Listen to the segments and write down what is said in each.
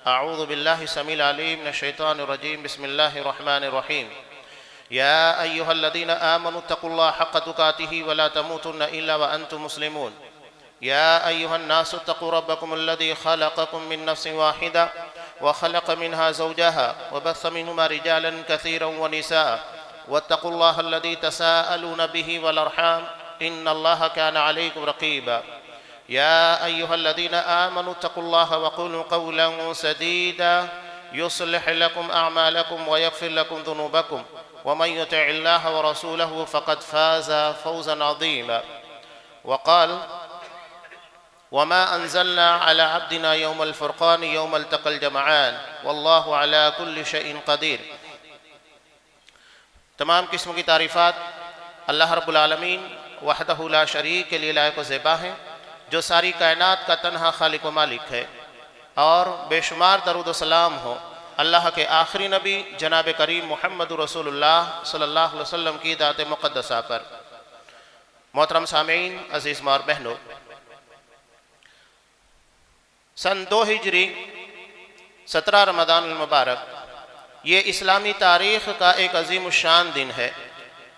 اعوذ باللہ السمیع العلیم من الشیطان الرجیم بسم اللہ الرحمن الرحیم یا ایہا الذین آمنوا اتقوا اللہ حق تقاتہ ولا تموتن الا وانتم مسلمون یا ایہا الناس اتقوا ربکم الذی خلقکم من نفس واحدہ وخلق منها زوجها وبث منهما رجالا كثيرا ونساء واتقوا الله الذي تساءلون به والأرحام إن الله كان عليكم رقيبا يا أيها الذين آمنوا اتقوا الله وقولوا قولا سديدا يصلح لكم أعمالكم ويغفر لكم ذنوبكم ومن يطع الله ورسوله فقد فاز فوزا عظيما وقال وما أنزلنا على عبدنا يوم الفرقان يوم التقى الجمعان والله على كل شيء قدير۔ تمام قسم کی تعریفات اللہ رب العالمین وحدہ لا شریک کے لیے لائق و زیبا ہیں، جو ساری کائنات کا تنہا خالق و مالک ہے، اور بے شمار درود و سلام ہو اللہ کے آخری نبی جناب کریم محمد رسول اللہ صلی اللہ علیہ وسلم کی ذات مقدسہ پر۔ محترم سامعین، عزیز ماں اور بہنوں، سن 2 ہجری 17 رمضان المبارک یہ اسلامی تاریخ کا ایک عظیم الشان دن ہے۔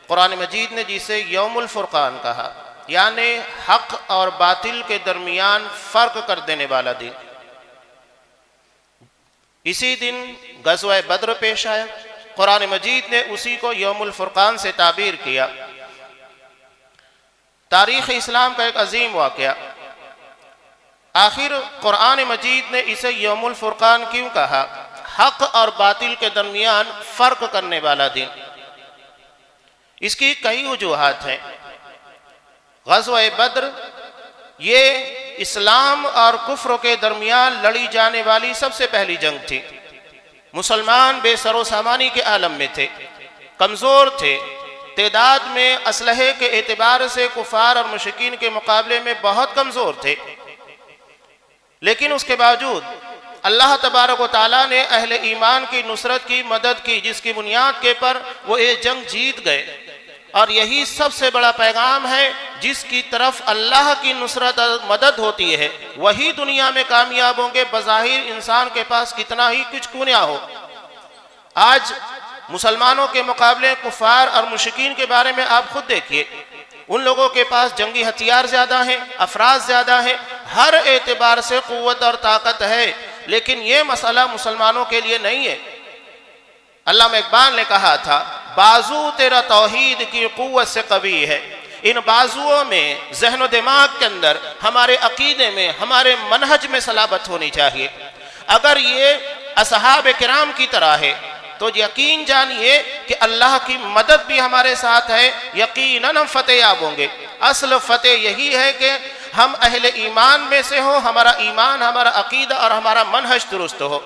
قرآن مجید نے جسے یوم الفرقان کہا، یعنی حق اور باطل کے درمیان فرق کر دینے والا دن۔ اسی دن غزوہ بدر پیش آیا، قرآن مجید نے اسی کو یوم الفرقان سے تعبیر کیا۔ تاریخ اسلام کا ایک عظیم واقعہ، آخر قرآن مجید نے اسے یوم الفرقان کیوں کہا؟ حق اور باطل کے درمیان فرق کرنے والا دن۔ اس کی کئی وجوہات ہیں۔ غزوہ بدر یہ اسلام اور کفر کے درمیان لڑی جانے والی سب سے پہلی جنگ تھی۔ مسلمان بے سر و سامانی کے عالم میں تھے، کمزور تھے، تعداد میں اسلحے کے اعتبار سے کفار اور مشرکین کے مقابلے میں بہت کمزور تھے، لیکن اس کے باوجود اللہ تبارک و تعالیٰ نے اہل ایمان کی نصرت کی، مدد کی، جس کی بنیاد کے پر وہ یہ جنگ جیت گئے۔ اور یہی سب سے بڑا پیغام ہے، جس کی طرف اللہ کی نصرت اور مدد ہوتی ہے وہی دنیا میں کامیاب ہوں گے، بظاہر انسان کے پاس کتنا ہی کچھ کیوں نہ ہو۔ آج مسلمانوں کے مقابلے کفار اور مشرکین کے بارے میں آپ خود دیکھیے، ان لوگوں کے پاس جنگی ہتھیار زیادہ ہیں، افراد زیادہ ہیں، ہر اعتبار سے قوت اور طاقت ہے، لیکن یہ مسئلہ مسلمانوں کے لیے نہیں ہے۔ علامہ اقبال نے کہا تھا، بازو تیرا توحید کی قوت سے قوی ہے۔ ان بازوؤں میں ذہن و دماغ کے اندر، ہمارے عقیدے میں، ہمارے منہج میں صلابت ہونی چاہیے۔ اگر یہ اصحاب کرام کی طرح ہے تو یقین جانیے کہ اللہ کی مدد بھی ہمارے ساتھ ہے، یقیناً ہم فتح یاب ہوں گے۔ اصل فتح یہی ہے کہ ہم اہل ایمان میں سے ہو، ہمارا ایمان، ہمارا عقیدہ اور ہمارا منہج درست ہو۔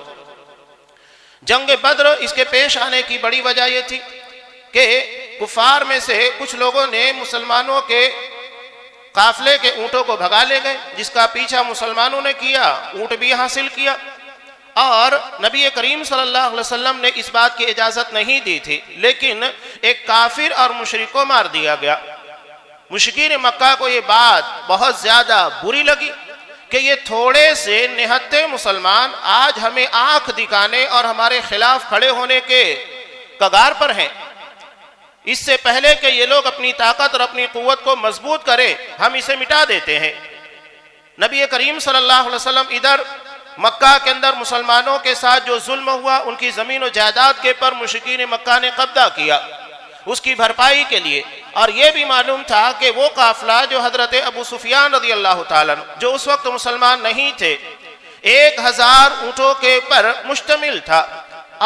جنگ بدر اس کے پیش آنے کی بڑی وجہ یہ تھی کہ کفار میں سے کچھ لوگوں نے مسلمانوں کے قافلے کے اونٹوں کو بھگا لے گئے، جس کا پیچھا مسلمانوں نے کیا، اونٹ بھی حاصل کیا، اور نبی کریم صلی اللہ علیہ وسلم نے اس بات کی اجازت نہیں دی تھی، لیکن ایک کافر اور مشرک کو مار دیا گیا۔ مشرکین مکہ کو یہ بات بہت زیادہ بری لگی کہ یہ تھوڑے سے نہتے مسلمان آج ہمیں آنکھ دکھانے اور ہمارے خلاف کھڑے ہونے کے کگار پر ہیں۔ اس سے پہلے کہ یہ لوگ اپنی طاقت اور اپنی قوت کو مضبوط کرے، ہم اسے مٹا دیتے ہیں۔ نبی کریم صلی اللہ علیہ وسلم ادھر مکہ کے اندر مسلمانوں کے ساتھ جو ظلم ہوا، ان کی زمین و جائیداد کے پر مشرکین مکہ نے قبضہ کیا، اس کی بھرپائی کے لیے۔ اور یہ بھی معلوم تھا کہ وہ قافلہ جو حضرت ابو سفیان رضی اللہ تعالیٰ عنہ، جو اس وقت مسلمان نہیں تھے، 1000 اونٹوں کے پر مشتمل تھا،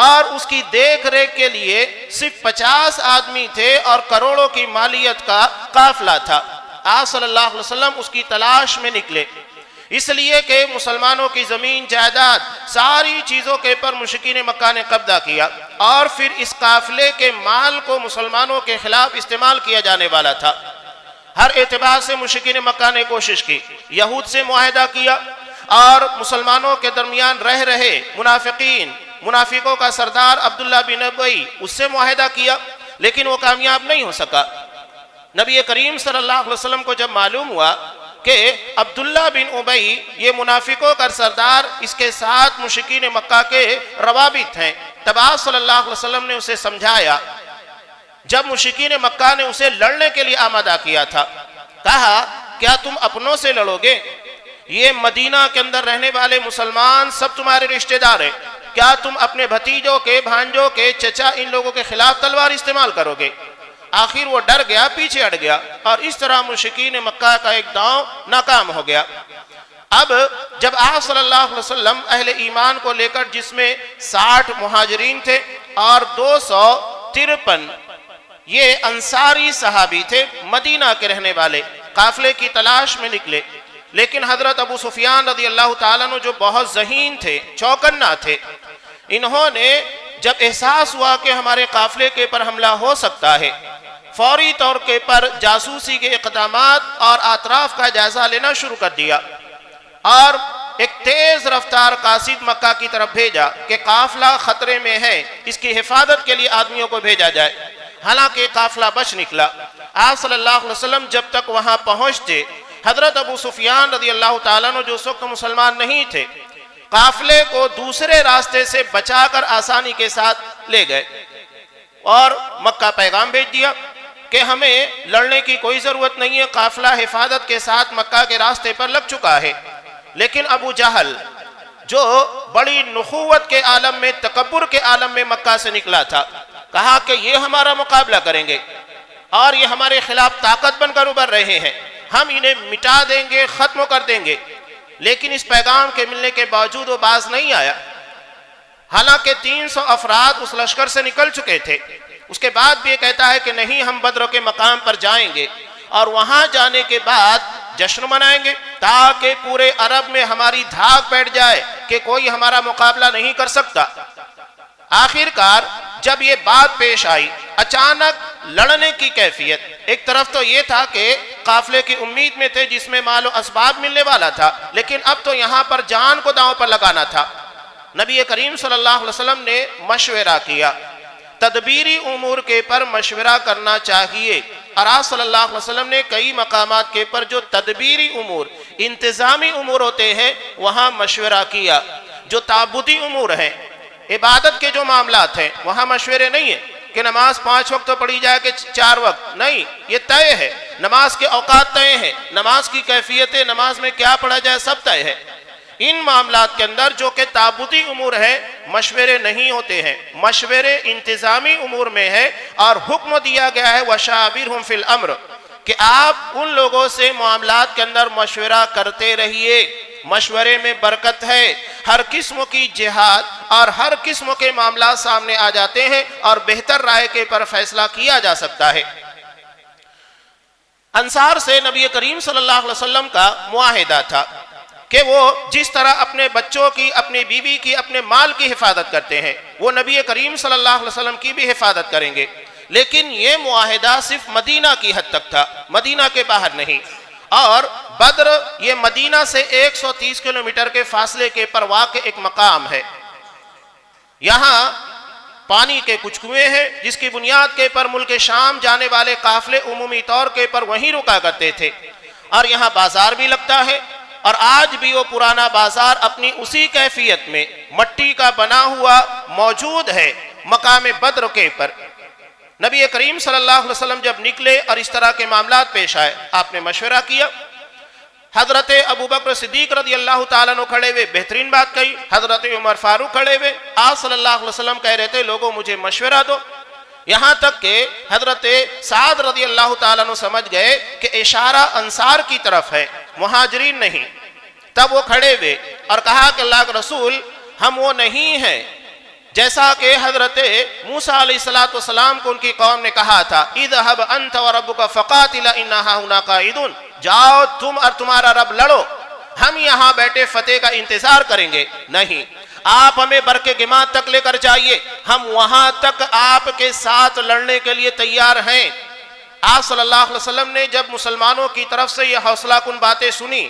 اور اس کی دیکھ ریکھ کے لیے صرف 50 آدمی تھے، اور کروڑوں کی مالیت کا قافلہ تھا۔ آپ صلی اللہ علیہ وسلم اس کی تلاش میں نکلے، اس لیے کہ مسلمانوں کی زمین جائیداد ساری چیزوں کے پر مشرکین مکہ نے قبضہ کیا، اور پھر اس قافلے کے مال کو مسلمانوں کے خلاف استعمال کیا جانے والا تھا۔ ہر اعتبار سے مشرکین مکہ نے کوشش کی، یہود سے معاہدہ کیا، اور مسلمانوں کے درمیان رہ رہے منافقوں کا سردار عبداللہ بن ابی، اس سے معاہدہ کیا، لیکن وہ کامیاب نہیں ہو سکا۔ نبی کریم صلی اللہ علیہ وسلم کو جب معلوم ہوا کہ عبداللہ بن ابی یہ منافقوں کا سردار، اس کے ساتھ مشرکین مکہ کے روابط ہیں۔ تب آپ صلی اللہ علیہ وسلم نے اسے سمجھایا۔ جب مشرکین مکہ نے اسے لڑنے کے لیے آمادہ کیا تھا، کہا کیا تم اپنوں سے لڑو گے؟ یہ مدینہ کے اندر رہنے والے مسلمان سب تمہارے رشتہ دار ہیں، کیا تم اپنے بھتیجوں کے، بھانجوں کے، چچا ان لوگوں کے خلاف تلوار استعمال کرو گے؟ آخر وہ ڈر گیا، پیچھے ہٹ گیا، اور اس طرح مشرکین مکہ کا ایک داؤں ناکام ہو گیا۔ اب جب آپ صلی اللہ علیہ وسلم اہل ایمان کو لے کر، جس میں 60 مہاجرین تھے اور 253 یہ انصاری صحابی تھے، مدینہ کے رہنے والے، قافلے کی تلاش میں نکلے، لیکن حضرت ابو سفیان رضی اللہ تعالیٰ عنہ جو بہت ذہین تھے، چوکنا تھے، انہوں نے جب احساس ہوا کہ ہمارے قافلے کے پر حملہ ہو سکتا ہے، فوری طور کے پر جاسوسی کے اقدامات اور اطراف کا جائزہ لینا شروع کر دیا، اور ایک تیز رفتار قاصد مکہ کی طرف بھیجا کہ قافلہ خطرے میں ہے، اس کی حفاظت کے لیے آدمیوں کو بھیجا جائے۔ حالانکہ قافلہ بچ نکلا۔ آپ صلی اللہ علیہ وسلم جب تک وہاں پہنچتے، حضرت ابو سفیان رضی اللہ تعالیٰ عنہ جو اس وقت مسلمان نہیں تھے، قافلے کو دوسرے راستے سے بچا کر آسانی کے ساتھ لے گئے اور مکہ پیغام بھیج دیا کہ ہمیں لڑنے کی کوئی ضرورت نہیں ہے، قافلہ حفاظت کے ساتھ مکہ کے راستے پر لگ چکا ہے۔ لیکن ابو جہل جو بڑی نخوت کے عالم میں، تکبر کے عالم میں مکہ سے نکلا تھا، کہا کہ یہ ہمارا مقابلہ کریں گے اور یہ ہمارے خلاف طاقت بن کر ابھر رہے ہیں، ہم انہیں مٹا دیں گے، ختم کر دیں گے۔ لیکن اس پیغام کے ملنے کے باوجود وہ باز نہیں آیا، حالانکہ 300 افراد اس لشکر سے نکل چکے تھے۔ اس کے بعد بھی یہ کہتا ہے کہ نہیں، ہم بدر کے مقام پر جائیں گے اور وہاں جانے کے بعد جشن منائیں گے تاکہ پورے عرب میں ہماری دھاک بیٹھ جائے کہ کوئی ہمارا مقابلہ نہیں کر سکتا۔ آخر کار جب یہ بات پیش آئی، اچانک لڑنے کی کیفیت، ایک طرف تو یہ تھا کہ قافلے کی امید میں تھے جس میں مال و اسباب ملنے والا تھا، لیکن اب تو یہاں پر جان کو داؤں پر لگانا تھا۔ نبی کریم صلی اللہ علیہ وسلم نے مشورہ کیا، تدبیری امور کے پر مشورہ کرنا چاہیے، اور آپ صلی اللہ علیہ وسلم نے کئی مقامات کے پر جو تدبیری امور، انتظامی امور ہوتے ہیں، وہاں مشورہ کیا۔ جو تعبدی امور ہیں، عبادت کے جو معاملات ہیں، وہاں مشورے نہیں ہیں کہ نماز 5 وقت تو پڑھی جائے کہ 4 وقت، نہیں، یہ طے ہے، نماز کے اوقات طے ہیں، نماز کی کیفیتیں، نماز میں کیا پڑھا جائے، سب طے ہے۔ ان معاملات کے اندر جو کہ تعبدی امور ہیں، مشورے نہیں ہوتے ہیں، مشورے انتظامی امور میں ہے، اور حکم دیا گیا ہے وَشَاوِرْهُمْ فِي الْأَمْرِ کہ آپ ان لوگوں سے معاملات کے اندر مشورہ کرتے رہیے۔ مشورے میں برکت ہے، ہر قسم کی جہاد اور ہر قسم کے معاملات سامنے آ جاتے ہیں اور بہتر رائے کے پر فیصلہ کیا جا سکتا ہے۔ انصار سے نبی کریم صلی اللہ علیہ وسلم کا معاہدہ تھا کہ وہ جس طرح اپنے بچوں کی، اپنی بیوی کی، اپنے مال کی حفاظت کرتے ہیں، وہ نبی کریم صلی اللہ علیہ وسلم کی بھی حفاظت کریں گے۔ لیکن یہ معاہدہ صرف مدینہ کی حد تک تھا، مدینہ کے باہر نہیں، اور بدر یہ مدینہ سے 130 کلومیٹر کے فاصلے کے پر واقع ایک مقام ہے۔ یہاں پانی کے کچھ کنویں ہیں جس کی بنیاد کے پر ملک شام جانے والے قافلے عمومی طور کے پر وہیں رکا کرتے تھے، اور یہاں بازار بھی لگتا ہے، اور آج بھی وہ پرانا بازار اپنی اسی کیفیت میں مٹی کا بنا ہوا موجود ہے مقام بدر کے پر۔ نبی کریم صلی اللہ علیہ وسلم جب نکلے اور اس طرح کے معاملات پیش آئے، آپ نے مشورہ کیا۔ حضرت ابو بکر صدیق رضی اللہ تعالیٰ عنہ کھڑے ہوئے بہترین بات کہی، حضرت عمر فاروق کھڑے ہوئے، آپ صلی اللہ علیہ وسلم کہہ رہے تھے لوگوں مجھے مشورہ دو، یہاں تک کہ حضرت سعد رضی اللہ تعالیٰ عنہ سمجھ گئے کہ اشارہ انصار کی طرف ہے، مہاجرین نہیں۔ تب وہ کھڑے ہوئے اور کہا کہ اللہ کے رسول، ہم وہ نہیں ہیں جیسا کہ حضرت موسیٰ علیہ السلام کو ان کی قوم نے کہا تھا، اذهب انت وربك فقاتلا اننا هنا قاعدون، جاؤ تم اور تمہارا رب لڑو، ہم یہاں بیٹھے فتح کا انتظار کریں گے۔ نہیں، آپ ہمیں برق گما تک لے کر جائیے، ہم وہاں تک آپ کے ساتھ لڑنے کے لیے تیار ہیں۔ آپ صلی اللہ علیہ وسلم نے جب مسلمانوں کی طرف سے یہ حوصلہ کن باتیں سنی،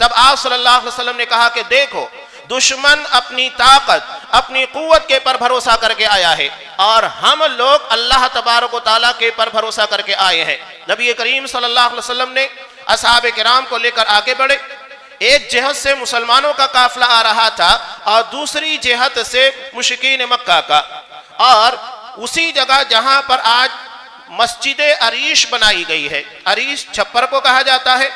تب آپ صلی اللہ علیہ وسلم نے کہا کہ دیکھو، دشمن اپنی طاقت، اپنی قوت کے پر بھروسہ کر کے آیا ہے، اور ہم لوگ اللہ تبارک و تعالیٰ کے پر بھروسہ کر کے آئے ہیں۔ نبی کریم صلی اللہ علیہ وسلم نے اصحاب کرام کو لے کر آگے بڑھے۔ ایک جہت سے مسلمانوں کا قافلہ آ رہا تھا اور دوسری جہت سے مشرکین مکہ کا، اور اسی جگہ جہاں پر آج مسجد عریش بنائی گئی ہے، عریش چھپر کو کہا جاتا ہے،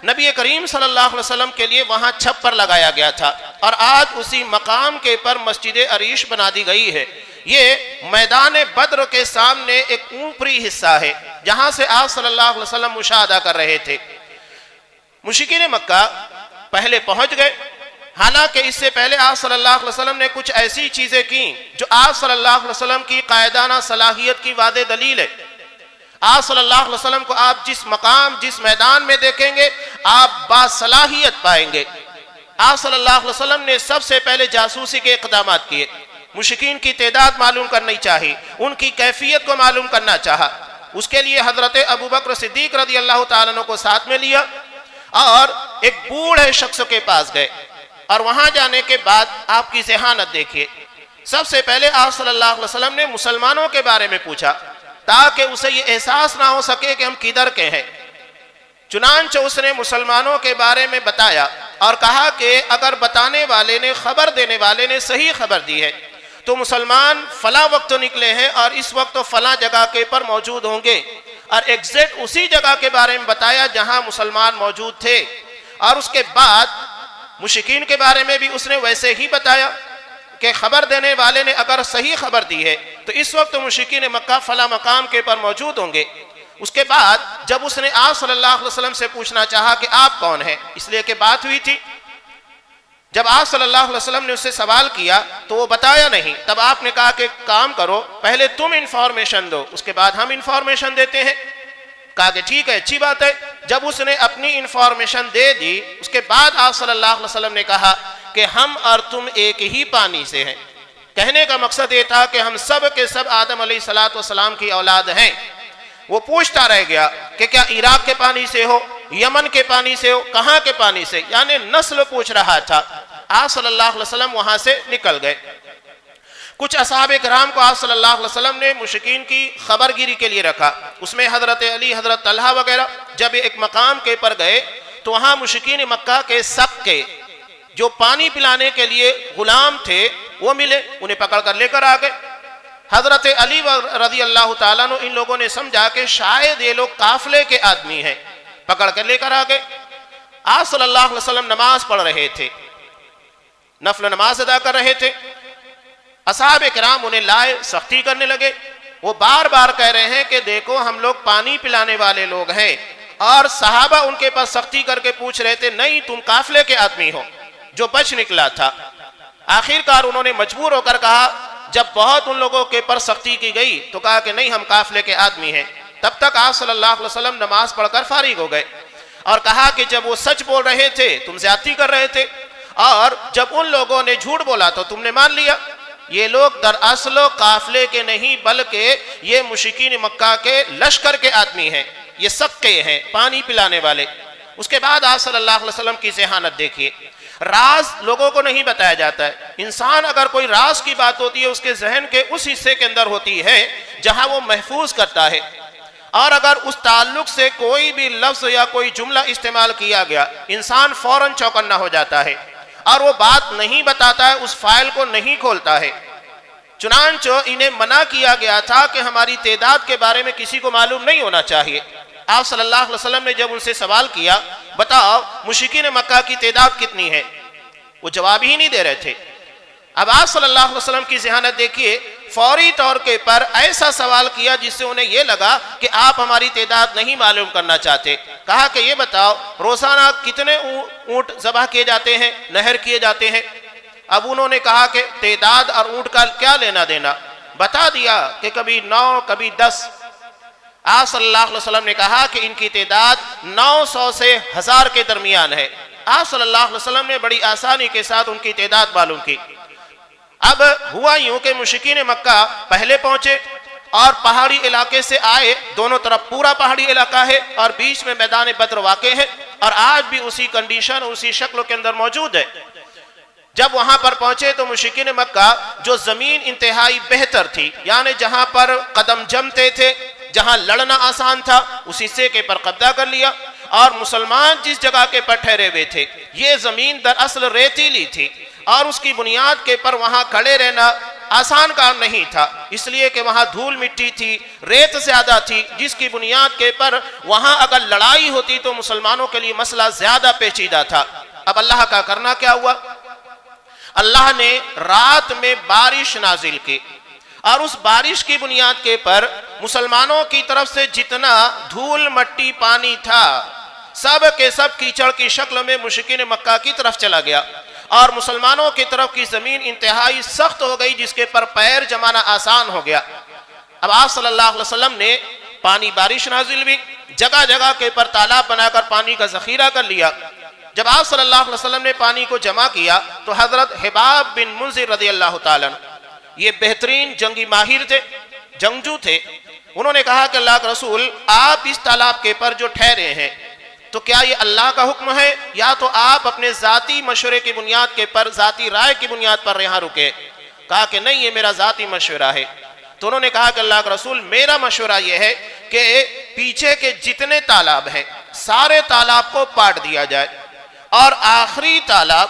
نبی کریم صلی اللہ علیہ وسلم کے لیے وہاں چھپر لگایا گیا تھا، اور آج اسی مقام کے پر مسجد عریش بنا دی گئی ہے۔ یہ میدان بدر کے سامنے ایک اوپری حصہ ہے جہاں سے آپ صلی اللہ علیہ وسلم مشاہدہ کر رہے تھے۔ مشرکین مکہ پہلے پہنچ گئے، حالانکہ اس سے پہلے آپ صلی اللہ علیہ وسلم نے کچھ ایسی چیزیں کی جو آپ صلی اللہ علیہ وسلم کی قائدانہ صلاحیت کی واضح دلیل ہے۔ آپ صلی اللہ علیہ وسلم کو آپ جس مقام جس میدان میں دیکھیں گے آپ باصلاحیت پائیں گے۔ آپ صلی اللہ علیہ وسلم نے سب سے پہلے جاسوسی کے اقدامات کیے، مشرکین کی تعداد معلوم کرنی چاہی، ان کی کیفیت کو معلوم کرنا چاہا۔ اس کے لیے حضرت ابوبکر صدیق رضی اللہ تعالیٰ عنہ کو ساتھ میں لیا اور ایک بوڑھے شخص کے پاس گئے، اور وہاں جانے کے بعد آپ کی ذہانت دیکھیے۔ سب سے پہلے آپ صلی اللہ علیہ وسلم نے مسلمانوں کے بارے میں پوچھا تاکہ اسے یہ احساس نہ ہو سکے کہ ہم کدھر کے ہیں۔ چنانچہ اس نے مسلمانوں کے بارے میں بتایا اور کہا کہ اگر بتانے والے نے خبر دینے والے نے صحیح خبر دی ہے تو مسلمان فلاں وقت نکلے ہیں اور اس وقت فلاں جگہ کے پر موجود ہوں گے، اور ایگزیکٹ اسی جگہ کے بارے میں بتایا جہاں مسلمان موجود تھے۔ اور اس کے بعد مشرکین کے بارے میں بھی اس نے ویسے ہی بتایا کہ خبر دینے والے نے اگر صحیح خبر دی ہے تو اس وقت مشرکین مکہ فلاں مقام کے پر موجود ہوں گے۔ اس کے بعد جب اس نے آپ صلی اللہ علیہ وسلم سے پوچھنا چاہا کہ آپ کون ہیں، اس لیے کہ بات ہوئی تھی، جب آپ صلی اللہ علیہ وسلم نے اس سے سوال کیا تو وہ بتایا نہیں، تب آپ نے کہا کہ کام کرو پہلے تم انفارمیشن دو، اس کے بعد ہم انفارمیشن دیتے ہیں۔ کہا کہ ٹھیک ہے، اچھی بات ہے۔ جب اس نے اپنی انفارمیشن دے دی اس کے بعد آپ صلی اللہ علیہ وسلم نے کہا کہ ہم اور تم ایک ہی پانی سے ہیں۔ کہنے کا مقصد یہ تھا کہ ہم سب کے سب آدم علیہ السلام کی اولاد ہیں۔ وہ پوچھتا رہ گیا کہ کیا عراق کے پانی سے ہو، یمن کے پانی سے ہو، کہاں کے پانی سے، یعنی نسل پوچھ رہا تھا۔ آپ صلی اللہ علیہ وسلم وہاں سے نکل گئے۔ کچھ اصحاب کرام کو آپ صلی اللہ علیہ وسلم نے مشرکین کی خبر گیری کے لیے رکھا، اس میں حضرت علی، حضرت طلحہ وغیرہ۔ جب ایک مقام کے پر گئے تو وہاں مشرکین مکہ کے سب کے جو پانی پلانے کے لیے غلام تھے وہ ملے، انہیں پکڑ کر لے کر آ گئے۔ حضرت علی رضی اللہ تعالیٰ عنہ ان لوگوں نے سمجھا کہ شاید یہ لوگ قافلے کے آدمی ہیں، پکڑ کر لے کر آ گئے۔ آپ صلی اللہ علیہ وسلم نماز پڑھ رہے تھے، نفل نماز ادا کر رہے تھے۔ اصحاب کرام انہیں لائے، سختی کرنے لگے۔ وہ بار بار کہہ رہے ہیں کہ دیکھو ہم لوگ پانی پلانے والے لوگ ہیں، اور صحابہ ان کے پاس سختی کر کے پوچھ رہے تھے نہیں تم قافلے کے آدمی ہو، جو بچ نکلا تھا۔ آخر کار انہوں نے مجبور ہو کر کہا، جب بہت ان لوگوں کے پر سختی کی گئی تو کہا کہ نہیں ہم قافلے کے آدمی ہیں۔ تب تک آپ صلی اللہ علیہ وسلم نماز پڑھ کر فارغ ہو گئے اور کہا کہ جب وہ سچ بول رہے تھے تم زیادتی کر رہے تھے، اور جب ان لوگوں نے جھوٹ بولا تو تم نے مان لیا۔ یہ لوگ دراصل قافلے کے نہیں بلکہ یہ مشرکین مکہ کے لشکر کے آدمی ہیں، یہ سقے ہیں، پانی پلانے والے۔ اس کے بعد آپ صلی اللہ علیہ وسلم کی ذہانت دیکھیے۔ راز لوگوں کو نہیں بتایا جاتا ہے۔ انسان اگر کوئی راز کی بات ہوتی ہے اس کے ذہن کے اس حصے کے اندر ہوتی ہے جہاں وہ محفوظ کرتا ہے، اور اگر اس تعلق سے کوئی بھی لفظ یا کوئی جملہ استعمال کیا گیا انسان فوراً چوکنا ہو جاتا ہے اور وہ بات نہیں بتاتا ہے، اس فائل کو نہیں کھولتا ہے۔ چنانچہ انہیں منع کیا گیا تھا کہ ہماری تعداد کے بارے میں کسی کو معلوم نہیں ہونا چاہیے۔ آپ صلی اللہ علیہ وسلم نے جب ان سے سوال کیا بتاؤ مشرکین مکہ کی تعداد کتنی ہے، وہ جواب ہی نہیں دے رہے تھے۔ اب آپ صلی اللہ علیہ وسلم کی ذہانت دیکھیے، فوری طور کے پر ایسا سوال کیا جس سے انہیں یہ لگا کہ آپ ہماری تعداد نہیں معلوم کرنا چاہتے۔ کہا کہ یہ بتاؤ روزانہ کتنے اونٹ ذبح کیے جاتے ہیں، نہر کیے جاتے ہیں۔ اب انہوں نے کہا کہ تعداد اور اونٹ کا کیا لینا دینا، بتا دیا کہ کبھی 9 کبھی 10۔ آپ صلی اللہ علیہ وسلم نے کہا کہ ان کی تعداد 900 سے 1000 کے درمیان ہے۔ آپ صلی اللہ علیہ وسلم نے بڑی آسانی کے ساتھ ان کی تعداد معلوم کی۔ اب ہوا یوں کہ مشرکین مکہ پہلے پہنچے اور پہاڑی علاقے سے آئے، دونوں طرف پورا پہاڑی علاقہ ہے اور بیچ میں میدان بدر واقع ہے، اور آج بھی اسی کنڈیشن اسی شکل کے اندر موجود ہے۔ جب وہاں پر پہنچے تو مشرکین مکہ جو زمین انتہائی بہتر تھی، یعنی جہاں پر قدم جمتے تھے، جہاں لڑنا آسان تھا، اس حصے کے پر قبضہ کر لیا اور مسلمان جس جگہ کے پر ٹھہرے ہوئے تھے یہ زمین دراصل ریتیلی تھی اور اس کی بنیاد کے پر وہاں کھڑے رہنا آسان کام نہیں تھا، اس لیے کہ وہاں دھول مٹی تھی، ریت زیادہ تھی، جس کی بنیاد کے پر وہاں اگر لڑائی ہوتی تو مسلمانوں کے لیے مسئلہ زیادہ پیچیدہ تھا۔ اب اللہ کا کرنا کیا ہوا؟ اللہ نے رات میں بارش نازل کی اور اس بارش کی بنیاد کے پر مسلمانوں کی طرف سے جتنا دھول مٹی پانی تھا سب کے سب کیچڑ کی شکل میں مشرکین مکہ کی طرف چلا گیا اور مسلمانوں کی طرف کی زمین انتہائی سخت ہو گئی جس کے پر پیر جمانا آسان ہو گیا۔ اب آپ صلی اللہ علیہ وسلم نے پانی بارش نازل بھی جگہ جگہ کے پر تالاب بنا کر پانی کا ذخیرہ کر لیا۔ جب آپ صلی اللہ علیہ وسلم نے پانی کو جمع کیا تو حضرت حباب بن منذر رضی اللہ تعالیٰ یہ بہترین جنگی ماہر تھے، جنگجو تھے، انہوں نے کہا کہ اللہ کے رسول آپ اس تالاب کے پر جو ٹھہرے ہیں تو کیا یہ اللہ کا حکم ہے یا تو آپ اپنے ذاتی مشورے کی بنیاد کے پر ذاتی رائے کی بنیاد پر یہاں رکے؟ کہا کہ نہیں، یہ میرا ذاتی مشورہ ہے۔ تو انہوں نے کہا کہ اللہ کے رسول میرا مشورہ یہ ہے کہ پیچھے کے جتنے تالاب ہیں سارے تالاب کو پاٹ دیا جائے اور آخری تالاب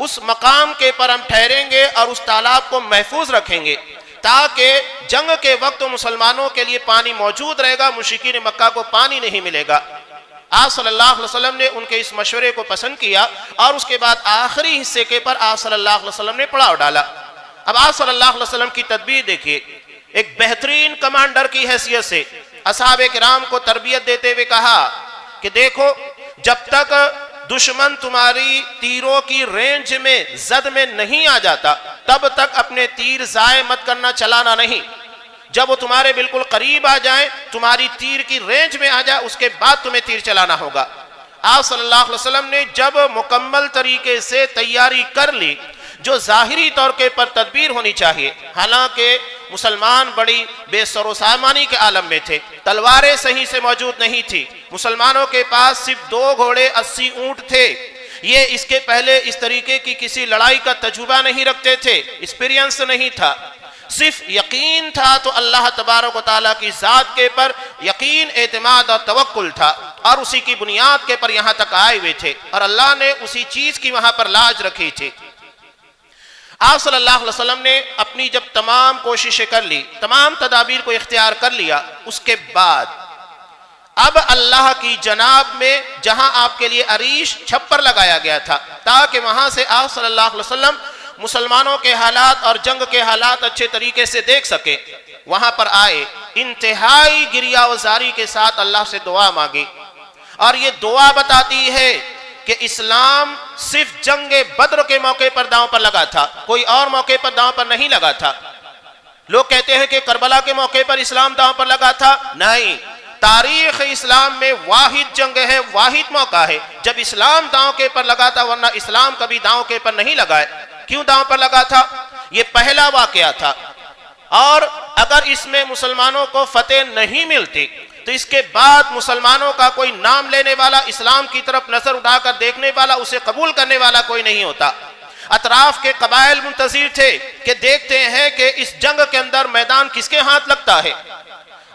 اس مقام کے پر ہم ٹھہریں گے اور اس تالاب کو محفوظ رکھیں گے تاکہ جنگ کے وقت مسلمانوں کے لیے پانی موجود رہے گا، مشرکین مکہ کو پانی نہیں ملے گا۔ آپ صلی اللہ علیہ وسلم نے ان کے اس مشورے کو پسند کیا اور اس کے بعد آخری حصے کے پر آپ صلی اللہ علیہ وسلم نے پڑاؤ ڈالا۔ اب آپ صلی اللہ علیہ وسلم کی تدبیر دیکھیے، ایک بہترین کمانڈر کی حیثیت سے اصحاب کرام کو تربیت دیتے ہوئے کہا کہ دیکھو جب تک دشمن تمہاری تیروں کی رینج میں زد میں نہیں آ جاتا تب تک اپنے تیر ضائع مت کرنا، چلانا نہیں۔ جب وہ تمہارے بالکل قریب آ جائیں، تمہاری تیر کی رینج میں آ جائے، اس کے بعد تمہیں تیر چلانا ہوگا۔ آپ صلی اللہ علیہ وسلم نے جب مکمل طریقے سے تیاری کر لی جو ظاہری طور کے پر تدبیر ہونی چاہیے، حالانکہ مسلمان بڑی بے سر و سامانی کے عالم میں تھے، تلواریں صحیح سے موجود نہیں تھی، مسلمانوں کے پاس صرف 2 گھوڑے 80 اونٹ تھے، یہ اس کے پہلے اس طریقے کی کسی لڑائی کا تجربہ نہیں رکھتے تھے، ایکسپیرینس نہیں تھا، صرف یقین تھا تو اللہ تبارک و تعالیٰ کی ذات کے پر یقین، اعتماد اور توکل تھا اور اسی کی بنیاد کے پر یہاں تک آئے ہوئے تھے اور اللہ نے اسی چیز کی وہاں پر لاج رکھی تھی۔ آپ صلی اللہ علیہ وسلم نے اپنی جب تمام کوششیں کر لی، تمام تدابیر کو اختیار کر لیا، اس کے بعد اب اللہ کی جناب میں جہاں آپ کے لیے عریش چھپر لگایا گیا تھا تاکہ وہاں سے آپ صلی اللہ علیہ وسلم مسلمانوں کے حالات اور جنگ کے حالات اچھے طریقے سے دیکھ سکے، وہاں پر آئے، انتہائی گریہ وزاری کے ساتھ اللہ سے دعا مانگی اور یہ دعا بتاتی ہے کہ اسلام صرف جنگ بدر کے موقع پر داؤں پر لگا تھا، کوئی اور موقع پر داؤں پر نہیں لگا تھا۔ لوگ کہتے ہیں کہ کربلا کے موقع پر اسلام داؤں پر لگا تھا، نہیں، تاریخ اسلام میں واحد جنگ ہے، واحد موقع ہے جب اسلام داؤں کے پر لگا تھا، ورنہ اسلام کبھی داؤں کے پر نہیں لگا ہے۔ کیوں داؤں پر لگا تھا؟ یہ پہلا واقعہ تھا اور اگر اس میں مسلمانوں کو فتح نہیں ملتی تو اس کے بعد مسلمانوں کا کوئی نام لینے والا، اسلام کی طرف نظر اٹھا کر دیکھنے والا، اسے قبول کرنے والا کوئی نہیں ہوتا۔ اطراف کے قبائل منتظر تھے کہ دیکھتے ہیں کہ اس جنگ کے اندر میدان کس کے ہاتھ لگتا ہے،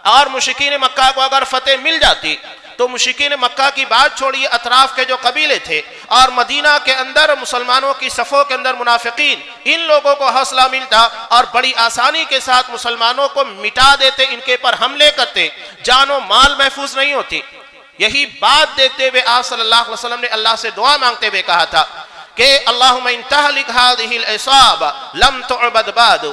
اور مشرکین مکہ کو اگر فتح مل جاتی تو مشرکین مکہ کی بات چھوڑیے، اطراف کے جو قبیلے تھے اور مدینہ کے اندر مسلمانوں کی صفوں کے اندر منافقین، ان لوگوں کو حوصلہ ملتا اور بڑی آسانی کے ساتھ مسلمانوں کو مٹا دیتے، ان کے پر حملے کرتے، جان و مال محفوظ نہیں ہوتی۔ یہی بات دیکھتے ہوئے آپ صلی اللہ علیہ وسلم نے اللہ سے دعا مانگتے ہوئے کہا تھا کہ اللہم ان تہلک ہذہ العصابہ لم تعبد بعد،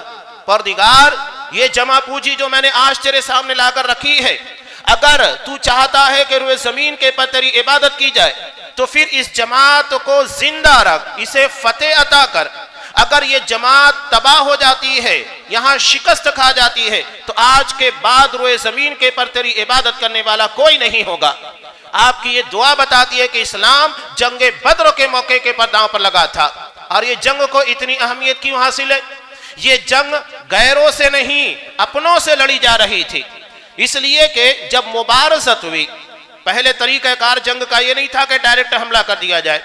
پروردگار یہ جمع پوجی جو میں نے آج تیرے سامنے لا کر رکھی ہے، اگر تو چاہتا ہے کہ روئے زمین کے پر تیری عبادت کی جائے تو پھر اس جماعت کو زندہ رکھ، اسے فتح عطا کر۔ اگر یہ جماعت تباہ ہو جاتی ہے، یہاں شکست کھا جاتی ہے، تو آج کے بعد روئے زمین کے پر تیری عبادت کرنے والا کوئی نہیں ہوگا۔ آپ کی یہ دعا بتاتی ہے کہ اسلام جنگ بدر کے موقع کے پر داؤں پر لگا تھا، اور یہ جنگ کو اتنی اہمیت کیوں حاصل ہے؟ یہ جنگ غیروں سے نہیں، اپنوں سے لڑی جا رہی تھی، اس لیے کہ جب مبارزت ہوئی، پہلے طریقہ کار جنگ کا یہ نہیں تھا کہ ڈائریکٹ حملہ کر دیا جائے،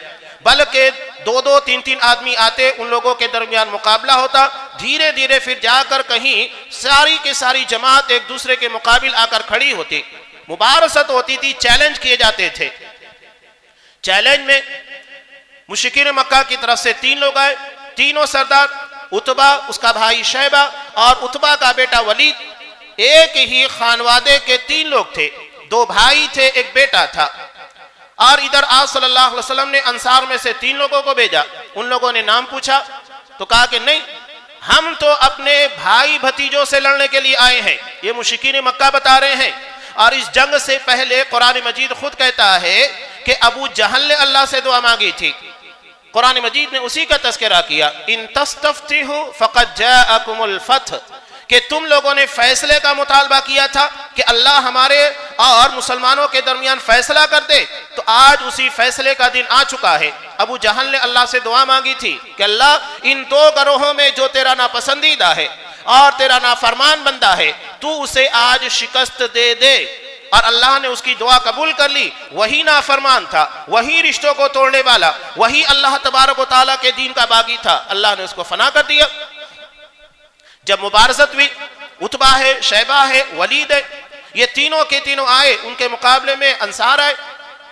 بلکہ 2 3 آدمی آتے، ان لوگوں کے درمیان مقابلہ ہوتا، دھیرے دھیرے پھر جا کر کہیں ساری کی ساری جماعت ایک دوسرے کے مقابل آ کر کھڑی ہوتی، مبارزت ہوتی تھی، چیلنج کیے جاتے تھے۔ چیلنج میں مشرکین مکہ کی طرف سے 3 لوگ آئے، تینوں سردار، عتبہ، اس کا بھائی شیبہ اور عتبہ کا بیٹا ولید، ایک ہی خانوادے کے 3 لوگ تھے، 2 بھائی تھے، ایک بیٹا تھا۔ اور ادھر آپ صلی اللہ علیہ وسلم نے انصار میں سے 3 لوگوں کو بھیجا، ان لوگوں نے نام پوچھا تو کہا کہ نہیں، ہم تو اپنے بھائی بھتیجوں سے لڑنے کے لیے آئے ہیں، یہ مشرکین مکہ بتا رہے ہیں۔ اور اس جنگ سے پہلے قرآن مجید خود کہتا ہے کہ ابو جہل نے اللہ سے دعا مانگی تھی، قرآن مجید نے اسی کا تذکرہ کیا، ان تستفتحوا فقد جاءکم الفتح، کہ تم لوگوں نے فیصلے کا مطالبہ کیا تھا کہ اللہ ہمارے اور مسلمانوں کے درمیان فیصلہ کر دے، تو آج اسی فیصلے کا دن آ چکا ہے۔ ابو جہل نے اللہ سے دعا مانگی تھی کہ اللہ ان 2 گروہوں میں جو تیرا ناپسندیدہ ہے اور تیرا نافرمان بندہ ہے، تو اسے آج شکست دے دے، اور اللہ نے اس کی دعا قبول کر لی۔ وہی نافرمان تھا، وہی رشتوں کو توڑنے والا، وہی اللہ تبارک و تعالیٰ کے دین کا باغی تھا، اللہ نے اس کو فنا کر دیا۔ جب مبارزت ہوئی، عتبہ ہے، شیبہ ہے، ولید ہے، یہ تینوں کے تینوں آئے، ان کے مقابلے میں انصار آئے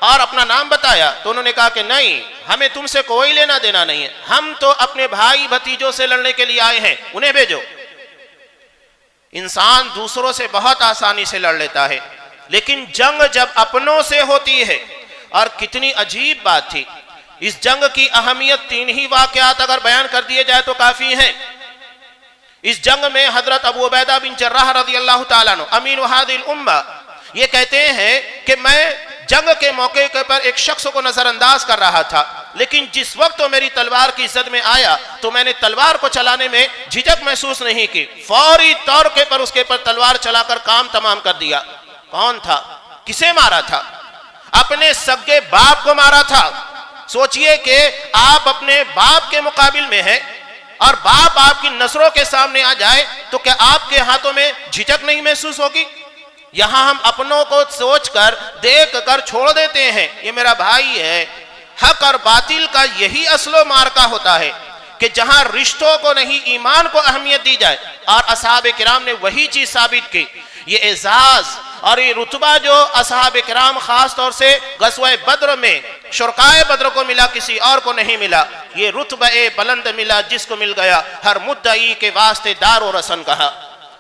اور اپنا نام بتایا، تو انہوں نے کہا کہ نہیں، ہمیں تم سے کوئی لینا دینا نہیں ہے، ہم تو اپنے بھائی بھتیجوں سے لڑنے کے لیے آئے ہیں، انہیں بھیجو۔ انسان دوسروں سے بہت آسانی سے لڑ لیتا ہے، لیکن جنگ جب اپنوں سے ہوتی ہے، اور کتنی عجیب بات تھی، اس جنگ کی اہمیت 3 ہی واقعات اگر بیان کر دیے جائے تو کافی ہیں۔ اس جنگ میں حضرت ابو عبیدہ بن جراح رضی اللہ تعالیٰ عنہ امین هذه الامہ یہ کہتے ہیں کہ میں جنگ کے موقع پر ایک شخص کو نظر انداز کر رہا تھا، لیکن جس وقت وہ میری تلوار کی زد میں آیا تو میں نے تلوار کو چلانے میں جھجک محسوس نہیں کی، فوری طور پر اس کے پر تلوار چلا کر کام تمام کر دیا۔ کون تھا؟ کسے مارا تھا؟ اپنے سگے باپ کو مارا تھا۔ سوچئے کہ آپ اپنے باپ کے مقابل میں ہیں اور باپ آپ کی نظروں کے سامنے آ جائے تو کیا آپ کے ہاتھوں میں جھجک نہیں محسوس ہوگی؟ یہاں ہم اپنوں کو سوچ کر دیکھ کر چھوڑ دیتے ہیں، یہ میرا بھائی ہے۔ حق اور باطل کا یہی اصل و مارکا ہوتا ہے کہ جہاں رشتوں کو نہیں ایمان کو اہمیت دی جائے، اور اصحاب کرام نے وہی چیز ثابت کی۔ یہ اعزاز اور یہ رتبہ جو اصحاب کرام خاص طور سے غزوہ بدر میں شرکائے بدر کو ملا، کسی اور کو نہیں ملا، یہ رتبہ بلند ملا جس کو مل گیا ہر مدعی کے واسطے دار و رسن کہا۔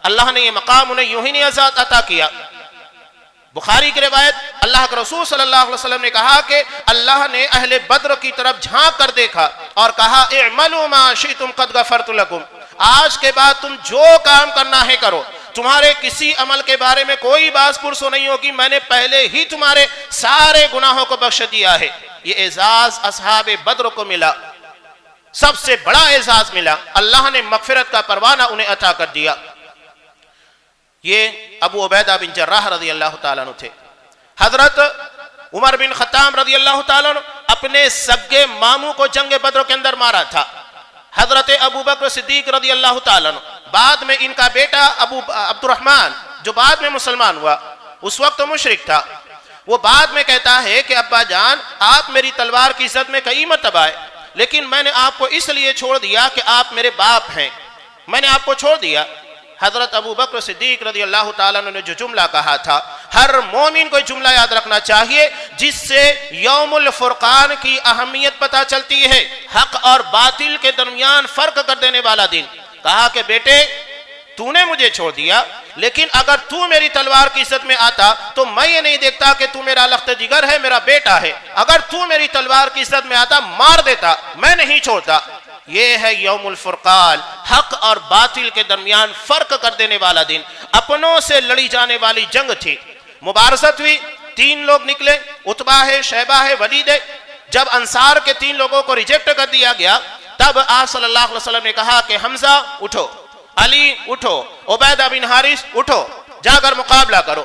اللہ نے یہ مقام انہیں یوں ہی نہیں عطا کیا۔ بخاری کی روایت، اللہ کے رسول صلی اللہ علیہ وسلم نے کہا کہ اللہ نے اہل بدر کی طرف جھانک کر دیکھا اور کہا اعملوا ما شئتم قد غفرت لکم، آج کے بعد تم جو کام کرنا ہے کرو، تمہارے کسی عمل کے بارے میں کوئی باز پرسو نہیں ہوگی، میں نے پہلے ہی تمہارے سارے گناہوں کو بخش دیا ہے۔ یہ اعزاز اصحاب بدر کو ملا، سب سے بڑا اعزاز ملا، اللہ نے مغفرت کا پروانہ انہیں عطا کر دیا۔ یہ ابو عبیدہ بن جراح رضی اللہ تعالیٰ عنہ تھے۔ حضرت عمر بن خطاب رضی اللہ تعالیٰ عنہ اپنے سگے ماموں کو جنگ بدر کے اندر مارا تھا۔ حضرت ابو بکر صدیق رضی اللہ تعالیٰ عنہ، بعد میں ان کا بیٹا ابو عبد الرحمن جو بعد میں مسلمان ہوا، اس وقت مشرک تھا، وہ بعد میں کہتا ہے کہ ابا جان آپ میری تلوار کی زد میں کئی مرتبہ آئے، لیکن میں نے آپ کو اس لیے چھوڑ دیا کہ آپ میرے باپ ہیں، میں نے آپ کو چھوڑ دیا۔ حضرت ابو بکر صدیق رضی اللہ تعالیٰ عنہ نے جو جملہ کہا تھا، ہر مومن کو جملہ یاد رکھنا چاہیے جس سے یوم الفرقان کی اہمیت پتہ چلتی ہے، حق اور باطل کے درمیان فرق کر دینے والا دن۔ کہا کہ بیٹے تو نے مجھے چھوڑ دیا، لیکن اگر تو میری تلوار کی عزت میں آتا تو میں یہ نہیں دیکھتا کہ تو میرا لخت جگر ہے، میرا بیٹا ہے، اگر تو میری تلوار کی عزت میں آتا مار دیتا، میں نہیں چھوڑتا۔ یہ ہے یوم الفرقان، حق اور باطل کے درمیان فرق کر دینے والا دن۔ اپنوں سے لڑی جانے والی جنگ تھی، مبارزت ہوئی، 3 لوگ نکلے، عتبہ ہے، شیبہ ہے، ولید ہے۔ جب انصار کے 3 لوگوں کو ریجیکٹ کر دیا گیا، تب آپ صلی اللہ علیہ وسلم نے کہا کہ حمزہ اٹھو، علی اٹھو، عبیدہ بن حارث اٹھو، جا کر مقابلہ کرو۔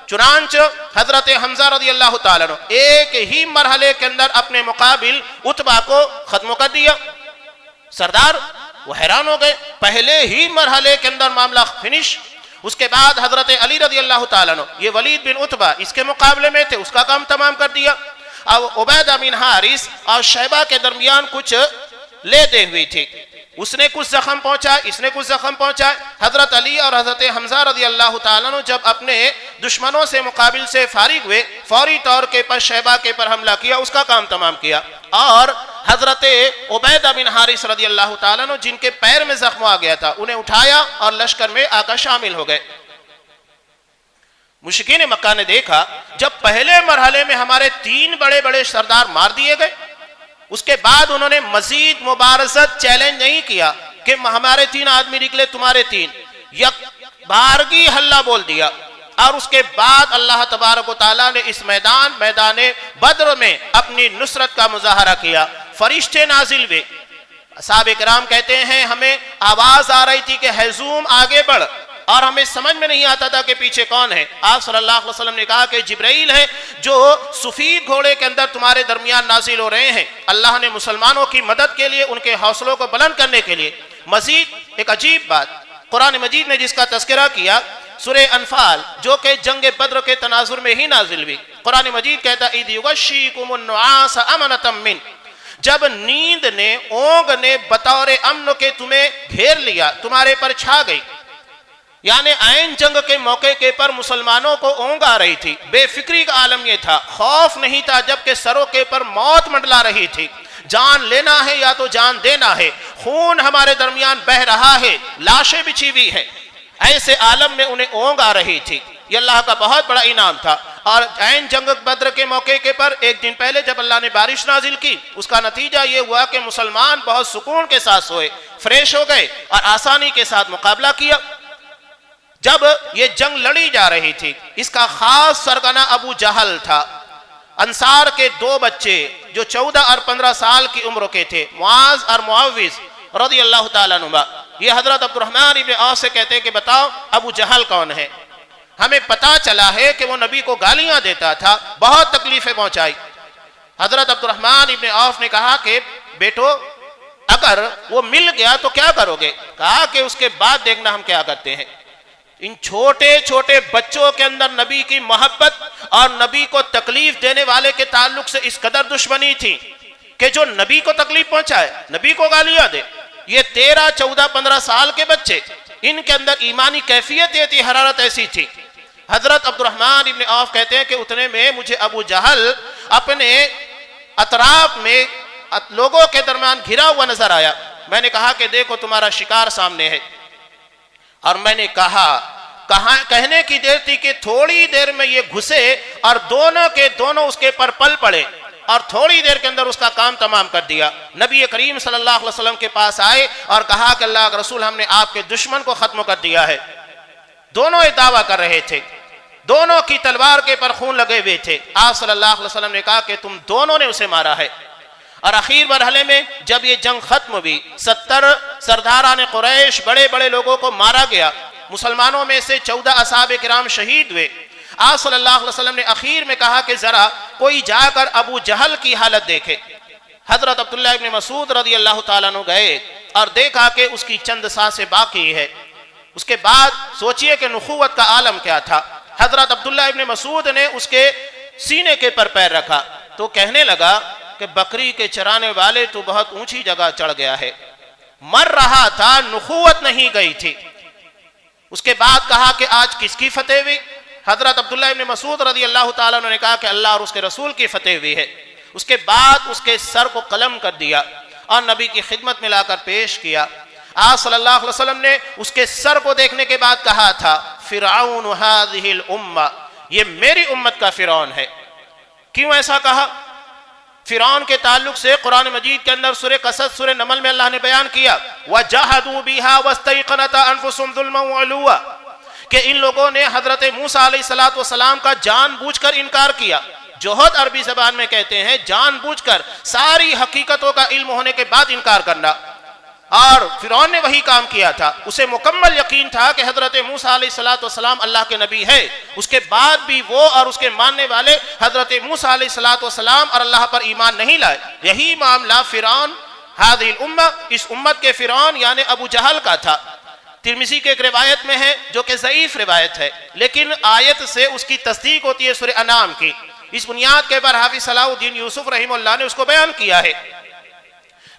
چنانچہ حضرت حمزہ رضی اللہ تعالیٰ عنہ ایک ہی مرحلے کے اندر اپنے مقابل عتبہ کو ختم کر دیا۔ سردار وہ حیران ہو گئے، پہلے ہی مرحلے کے اندر معاملہ فنش۔ اس کے بعد حضرت علی رضی اللہ تعالیٰ عنہ، یہ ولید بن عتبہ اس کے مقابلے میں تھے، اس کا کام تمام کر دیا۔ اب عبیدہ بن حارث اور شیبہ کے درمیان کچھ لے دے ہوئی تھی، اس نے کچھ زخم پہنچائے، اس نے کچھ زخم پہنچائے۔ حضرت علی اور حضرت حمزہ رضی اللہ تعالیٰ عنہ جب اپنے دشمنوں سے مقابل سے فارغ ہوئے، فوری طور پر شیبہ کے پر حملہ کیا، اس کا کام تمام کیا، اور حضرت عبیدہ بن حارث رضی اللہ تعالیٰ عنہ جن کے پیر میں زخم آ گیا تھا انہیں اٹھایا اور لشکر میں آ کر شامل ہو گئے۔ مشرکین مکہ نے دیکھا جب پہلے مرحلے میں ہمارے 3 بڑے بڑے سردار مار دیے گئے، اس کے بعد انہوں نے مزید مبارزت چیلنج نہیں کیا کہ ہمارے 3 آدمی نکلے تمہارے 3، یک بارگی حلہ بول دیا، اور اس کے بعد اللہ تبارک و تعالیٰ نے اس میدان بدر میں اپنی نصرت کا مظاہرہ کیا، فرشتے نازل ہوئے۔ صحابہ کرام کہتے ہیں ہمیں آواز آ رہی تھی کہ ہیزوم آگے بڑھ، اور ہمیں سمجھ میں نہیں آتا تھا کہ پیچھے کون ہے۔ آپ صلی اللہ علیہ وسلم نے کہا کہ جبرائیل ہے جو سفید گھوڑے کے اندر تمہارے درمیان نازل ہو رہے ہیں، اللہ نے مسلمانوں کی مدد کے لیے ان کے حوصلوں کو بلند کرنے کے لیے۔ مزید ایک عجیب بات قرآن مجید نے جس کا تذکرہ کیا، سورہ انفال جو کہ جنگ بدر کے تناظر میں ہی نازل ہوئی، قرآن مجید کہتا اذ یغشیکم النعاس امنۃ من، جب نیند نے اونگ نے بطور امن کے تمہیں گھیر لیا، تمہارے پر چھا گئی، یعنی عین جنگ کے موقع کے پر مسلمانوں کو اونگ آ رہی تھی، بے فکری کا عالم یہ تھا، خوف نہیں تھا، جبکہ سروں کے پر موت منڈلا رہی تھی، جان لینا ہے یا تو جان دینا ہے، خون ہمارے درمیان بہ رہا ہے، لاشیں بچھی ہوئی ہیں، ایسے عالم میں انہیں اونگ آ رہی تھی۔ یہ اللہ کا بہت بڑا انعام تھا، اور عین جنگ بدر کے موقع کے پر ایک دن پہلے جب اللہ نے بارش نازل کی، اس کا نتیجہ یہ ہوا کہ مسلمان بہت سکون کے ساتھ سوئے، فریش ہو گئے اور آسانی کے ساتھ مقابلہ کیا۔ جب یہ جنگ لڑی جا رہی تھی، اس کا خاص سرگنا ابو جہل تھا۔ انصار کے 2 بچے جو 14 اور 15 سال کی عمر کے تھے، معاذ اور معوذ رضی اللہ تعالیٰ عنہ، یہ حضرت عبد الرحمن ابن عوف سے کہتے ہیں کہ بتاؤ ابو جہل کون ہے؟ ہمیں پتا چلا ہے کہ وہ نبی کو گالیاں دیتا تھا، بہت تکلیفیں پہنچائی۔ حضرت عبد الرحمن ابن عوف نے کہا کہ بیٹو اگر وہ مل گیا تو کیا کرو گے؟ کہا کہ اس کے بعد دیکھنا ہم کیا کرتے ہیں۔ ان چھوٹے چھوٹے بچوں کے اندر نبی کی محبت اور نبی کو تکلیف دینے والے کے تعلق سے اس قدر دشمنی تھی کہ جو نبی کو تکلیف پہنچائے، نبی کو گالیاں دے۔ یہ 13 14 15 سال کے بچے، ان کے اندر ایمانی کیفیت یہ تھی، حرارت ایسی تھی۔ حضرت عبد الرحمن ابن عوف کہتے ہیں کہ اتنے میں مجھے ابو جہل اپنے اطراف میں لوگوں کے درمیان گھرا ہوا نظر آیا۔ میں نے کہا کہ دیکھو تمہارا شکار سامنے ہے، اور میں نے کہنے کی دیر تھی کہ تھوڑی دیر میں یہ گھسے اور دونوں کے دونوں اس کے پر پل پڑے، اور تھوڑی دیر کے اندر اس کا کام تمام کر دیا۔ نبی کریم صلی اللہ علیہ وسلم کے پاس آئے اور کہا کہ اللہ کے رسول ہم نے آپ کے دشمن کو ختم کر دیا ہے۔ دونوں یہ دعویٰ کر رہے تھے، دونوں کی تلوار کے پر خون لگے ہوئے تھے۔ آپ صلی اللہ علیہ وسلم نے کہا کہ تم دونوں نے اسے مارا ہے۔ اور اخیر مرحلے میں جب یہ جنگ ختم ہوئی، 70 سرداران قریش بڑے بڑے لوگوں کو مارا گیا، مسلمانوں میں سے 14 اصحاب کرام شہید ہوئے۔ آپ صلی اللہ علیہ وسلم نے اخیر میں کہا کہ ذرا کوئی جا کر ابو جہل کی حالت دیکھے۔ حضرت عبداللہ ابن مسعود رضی اللہ تعالیٰ عنہ گئے اور دیکھا کہ اس کی چند سانسیں باقی ہے۔ اس کے بعد سوچئے کہ نخوت کا عالم کیا تھا۔ حضرت عبداللہ ابن مسعود نے اس کے سینے کے پر پیر رکھا تو کہنے لگا کہ بکری کے چرانے والے تو بہت اونچی جگہ چڑھ گیا ہے، مر رہا تھا، نخوت نہیں گئی تھی۔ اس کے بعد کہا کہ آج کس کی فتح ہوئی؟ حضرت عبداللہ ابن مسعود رضی اللہ تعالیٰ عنہ نے کہا کہ اللہ اور اس کے رسول کی فتح ہوئی ہے۔ اس کے بعد اس کے سر کو قلم کر دیا اور نبی کی خدمت میں لا کر پیش کیا۔ آپ صلی اللہ علیہ وسلم نے اس کے سر کو دیکھنے کے بعد کہا تھا فرعون هذه الامہ، یہ میری امت کا فرعون ہے۔ کیوں ایسا کہا؟ فرعون کے تعلق سے قرآن مجید کے اندر سورہ قصص سورہ نمل میں اللہ نے بیان کیا وَجَحَدُوا بِهَا وَاسْتَيْقَنَتْهَا أَنفُسُهُمْ ظُلْمًا وَعُلُوًّا، کہ ان لوگوں نے حضرت موسیٰ علیہ السلام کا جان بوجھ کر انکار کیا۔ جوہد عربی زبان میں کہتے ہیں جان بوجھ کر ساری حقیقتوں کا علم ہونے کے بعد انکار کرنا، اور فرعون نے وہی کام کیا تھا۔ اسے مکمل یقین تھا کہ حضرت موسیٰ علیہ السلام اللہ کے نبی ہے، اس کے بعد بھی وہ اور اس کے ماننے والے حضرت موسیٰ علیہ السلام اور اللہ پر ایمان نہیں لائے۔ یہی معاملہ فرعون هذه الامہ، اس امت کے فرعون یعنی ابو جہل کا تھا۔ ترمذی کے ایک روایت میں ہے جو کہ ضعیف روایت ہے، لیکن آیت سے اس کی تصدیق ہوتی ہے سورہ انعام کی۔ اس بنیاد کے پر حافظ صلاح الدین یوسف رحمہ اللہ نے اس کو بیان کیا ہے،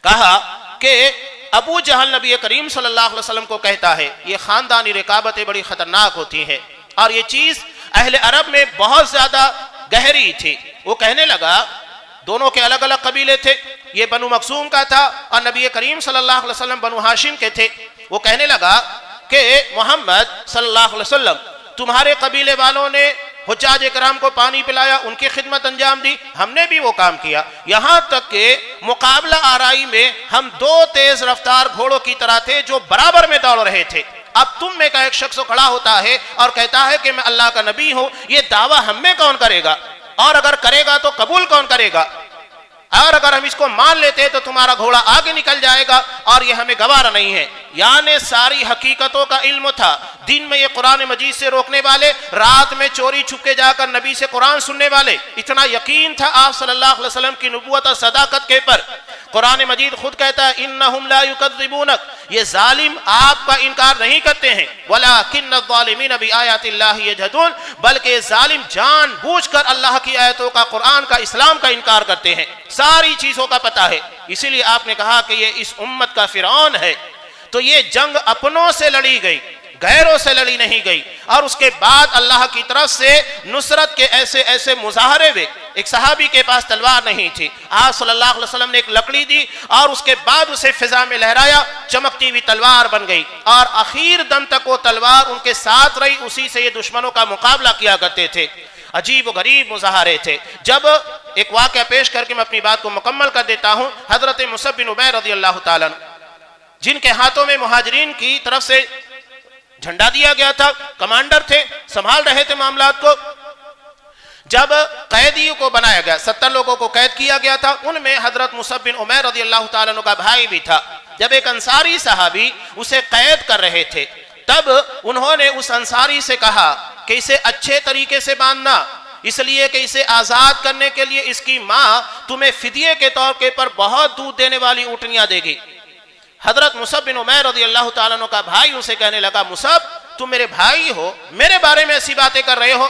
کہا کہ ابو جہل نبی کریم صلی اللہ علیہ وسلم کو کہتا ہے یہ خاندانی رقابتیں بڑی خطرناک ہوتی ہیں، اور یہ چیز اہل عرب میں بہت زیادہ گہری تھی. وہ کہنے لگا، دونوں کے الگ الگ قبیلے تھے، یہ بنو مخزوم کا تھا اور نبی کریم صلی اللہ علیہ وسلم بنو ہاشم کے تھے. وہ کہنے لگا کہ محمد صلی اللہ علیہ وسلم تمہارے قبیلے والوں نے حجاج کرام کو پانی پلایا، ان کی خدمت انجام دی، ہم نے بھی وہ کام کیا، یہاں تک کہ مقابلہ آرائی میں ہم دو تیز رفتار گھوڑوں کی طرح تھے جو برابر میں دوڑ رہے تھے. اب تم میں کا ایک شخص کھڑا ہوتا ہے اور کہتا ہے کہ میں اللہ کا نبی ہوں، یہ دعویٰ ہم میں کون کرے گا؟ اور اگر کرے گا تو قبول کون کرے گا؟ اور اگر ہم اس کو مان لیتے تو تمہارا گھوڑا آگے نکل جائے گا اور یہ ہمیں گوارا نہیں ہے. یعنی ساری حقیقتوں کا علم تھا. دن میں یہ قرآن مجید سے روکنے والے، رات میں چوری چھپے جا کر نبی سے قرآن سننے والے. اتنا یقین تھا آپ صلی اللہ علیہ وسلم کی نبوت اور صداقت کے پر. قرآن مجید خود کہتا ہے انہم لا یکذبونک، یہ ظالم آپ کا انکار نہیں کرتے ہیں، ولکن الظالمین بآیات اللہ یجحدون، بلکہ یہ ظالم جان بوجھ کر اللہ کی آیتوں کا، قرآن کا، اسلام کا انکار کرتے ہیں. ساری چیزوں کا پتہ ہے. اسی لیے آپ نے کہا کہ یہ اس امت کا فرعون ہے. تو یہ جنگ اپنوں سے لڑی گئی، غیروں سے لڑی نہیں گئی. اور اس کے بعد اللہ کی طرف سے نصرت کے ایسے ایسے مظاہرے ہوئے. ایک صحابی کے پاس تلوار نہیں تھی، آپ صلی اللہ علیہ وسلم نے ایک لکڑی دی اور اس کے بعد اسے فضا میں لہرایا، چمکتی ہوئی تلوار بن گئی اور آخر دم تک وہ تلوار ان کے ساتھ رہی. اسی سے یہ دشمنوں کا مقابلہ کیا کرتے تھے. عجیب و غریب مظاہرے تھے. جب ایک واقعہ پیش کر کے میں اپنی بات کو مکمل کر دیتا ہوں. حضرت مصعب بن عمیر رضی اللہ تعالیٰ جن کے ہاتھوں میں مہاجرین کی طرف سے جھنڈا دیا گیا تھا، کمانڈر تھے، سنبھال رہے تھے معاملات کو. جب قیدیوں کو بنایا گیا، 70 لوگوں کو قید کیا گیا تھا، ان میں حضرت مصعب بن عمیر رضی اللہ تعالیٰ عنہ کا بھائی بھی تھا. جب ایک انصاری صحابی اسے قید کر رہے تھے، تب انہوں نے اس انصاری سے کہا کہ اسے اچھے طریقے سے باندھنا، اس لیے کہ اسے آزاد کرنے کے لیے اس کی ماں تمہیں فدیے کے طور پر بہت دودھ دینے والی اونٹنیاں دے گی. حضرت مصعب بن عمیر رضی اللہ تعالیٰ عنہ کا بھائی ان سے کہنے لگا، مصعب تم میرے بھائی ہو، میرے بارے میں ایسی باتیں کر رہے ہو؟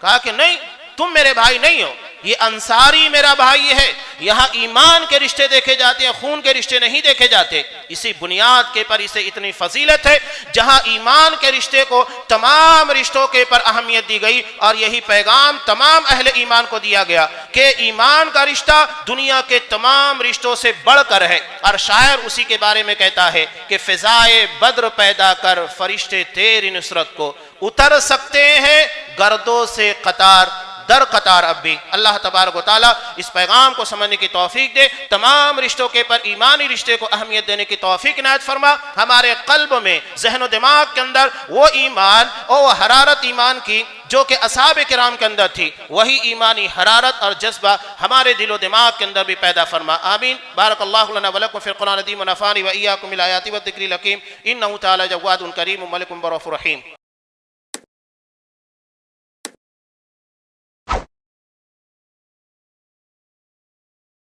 کہا کہ نہیں، تم میرے بھائی نہیں ہو، یہ انصاری میرا بھائی ہے. یہاں ایمان کے رشتے دیکھے جاتے ہیں، خون کے رشتے نہیں دیکھے جاتے. اسی بنیاد کے پر اسے اتنی فضیلت ہے. جہاں ایمان کے رشتے کو تمام رشتوں کے پر اہمیت دی گئی اور یہی پیغام تمام اہل ایمان کو دیا گیا کہ ایمان کا رشتہ دنیا کے تمام رشتوں سے بڑھ کر ہے. اور شاعر اسی کے بارے میں کہتا ہے کہ فضائے بدر پیدا کر فرشتے تیری نصرت کو، اتر سکتے ہیں گردوں سے قطار در قطار. اب بھی اللہ تبارک و تعالیٰ اس پیغام کو سمجھنے کی توفیق دے، تمام رشتوں کے پر ایمانی رشتے کو اہمیت دینے کی توفیق عنایت فرما. ہمارے قلب میں، ذہن و دماغ کے اندر وہ ایمان اور وہ حرارت ایمان کی جو کہ اصحاب کرام کے اندر تھی، وہی ایمانی حرارت اور جذبہ ہمارے دل و دماغ کے اندر بھی پیدا فرما. آمین. بارک اللہ لنا ولکم فی القرآن العظیم ونفعني وإياكم بالآیات والذکر الحکیم. انہ تعالی جواد کریم ملک برؤوف رحیم.